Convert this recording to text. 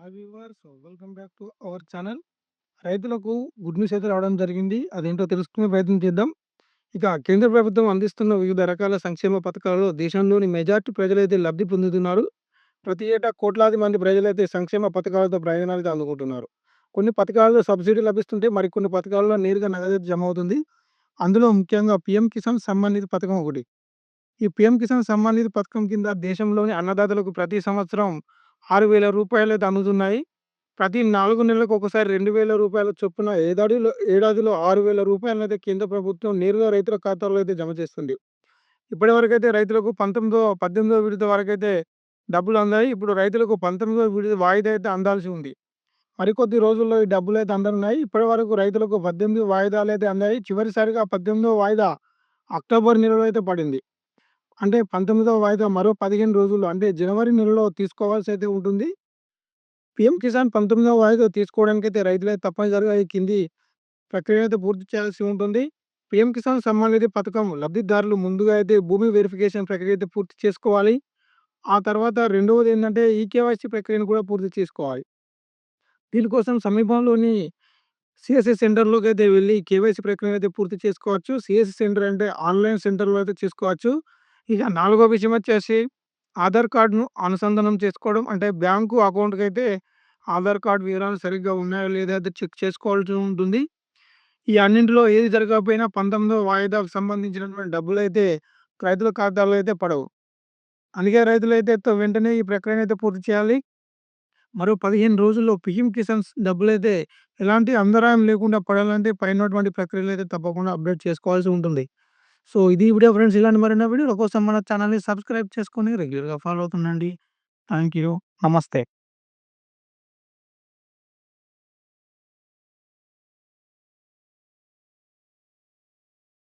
Hi viewers, welcome back to our channel. రైతులకు good news అయితే రావడం జరిగింది. అదేంటో తెలుసుకునే ప్రయత్నం చేద్దాం. ఇక కేంద్ర ప్రభుత్వం అందిస్తున్న వివిధ రకాల సంక్షేమ పథకాలలో దేశంలోని మెజార్టీ ప్రజలైతే లబ్ధి పొందుతున్నారు. ప్రతి ఏటా కోట్లాది మంది ప్రజలైతే సంక్షేమ పథకాలతో ప్రయోజనాలు అందుకుంటున్నారు. కొన్ని పథకాల్లో సబ్సిడీ లభిస్తుంటే మరికొన్ని పథకాల్లో నేరుగా నగదు జమ అవుతుంది. అందులో ముఖ్యంగా పీఎం కిసాన్ సమ్మాన్ నిధి పథకం ఒకటి. ఈ పీఎం కిసాన్ సమ్మాన్ నిధి పథకం కింద దేశంలోని అన్నదాతలకు ప్రతి సంవత్సరం రూ. 6,000 అయితే అందుతున్నాయి. ప్రతి 4 నెలలకు ఒకసారి రూ. 2,000 చొప్పున ఏడాదిలో రూ. 6,000 అయితే కేంద్ర ప్రభుత్వం నేరుగా రైతుల ఖాతాలో అయితే జమ చేస్తుంది. ఇప్పటివరకైతే రైతులకు 18వ విడత వరకైతే డబ్బులు అందాయి. ఇప్పుడు రైతులకు 19వ విడత వాయిదా అయితే అందాల్సి ఉంది. మరికొద్ది రోజుల్లో ఈ డబ్బులైతే అందనున్నాయి. ఇప్పటివరకు రైతులకు 18 వాయిదాలైతే అందాయి. చివరిసారిగా 18వ వాయిదా అక్టోబర్ నెలలో అయితే పడింది. అంటే 19వ వాయిదా మరో 15 రోజుల్లో అంటే జనవరి నెలలో తీసుకోవాల్సి అయితే ఉంటుంది. పీఎం కిసాన్ 19వ వాయిదా తీసుకోవడానికైతే రైతులైతే తప్పనిసరిగా ఈ కింది ప్రక్రియ అయితే పూర్తి చేయాల్సి ఉంటుంది. పీఎం కిసాన్ సమ్మాన్ నిధి పథకం లబ్ధిదారులు ముందుగా అయితే భూమి వెరిఫికేషన్ ప్రక్రియ అయితే పూర్తి చేసుకోవాలి. ఆ తర్వాత రెండవది ఏంటంటే ఈకేవైసీ ప్రక్రియను కూడా పూర్తి చేసుకోవాలి. దీనికోసం సమీపంలోని సీఎస్‌సి సెంటర్‌లోకి అయితే వెళ్లి కేవైసీ ప్రక్రియను అయితే పూర్తి చేసుకోవచ్చు. సీఎస్‌సి సెంటర్ అంటే ఆన్‌లైన్ సెంటర్‌లో అయితే చేసుకోవచ్చు. ఇక నాలుగో విషయం వచ్చేసి ఆధార్ కార్డ్‌ను అనుసంధానం చేసుకోవడం. అంటే బ్యాంకు అకౌంట్‌కైతే ఆధార్ కార్డ్ వివరాలు సరిగ్గా ఉన్నాయో లేదో అయితే చెక్ చేసుకోవాల్సి ఉంటుంది. ఈ అన్నింటిలో ఏది జరగకపోయినా 19వ వాయిదాకు సంబంధించినటువంటి డబ్బులైతే రైతుల ఖాతాలో అయితే పడవు. అందుకే రైతులైతే వెంటనే ఈ ప్రక్రియనైతే పూర్తి చేయాలి. మరో 15 రోజుల్లో పీఎం కిసాన్స్ డబ్బులైతే ఎలాంటి అంతరాయం లేకుండా పడాలంటే పైనటువంటి ప్రక్రియలైతే తప్పకుండా అప్డేట్ చేసుకోవాల్సి ఉంటుంది. సో, ఇది ఈ వీడియో ఫ్రెండ్స్. ఇలాంటి మరిన్ని వీడియోల కోసం మన ఛానల్‌ని సబ్స్క్రైబ్ చేసుకొని రెగ్యులర్‌గా ఫాలో అవుతుండండి. Thank you. నమస్తే.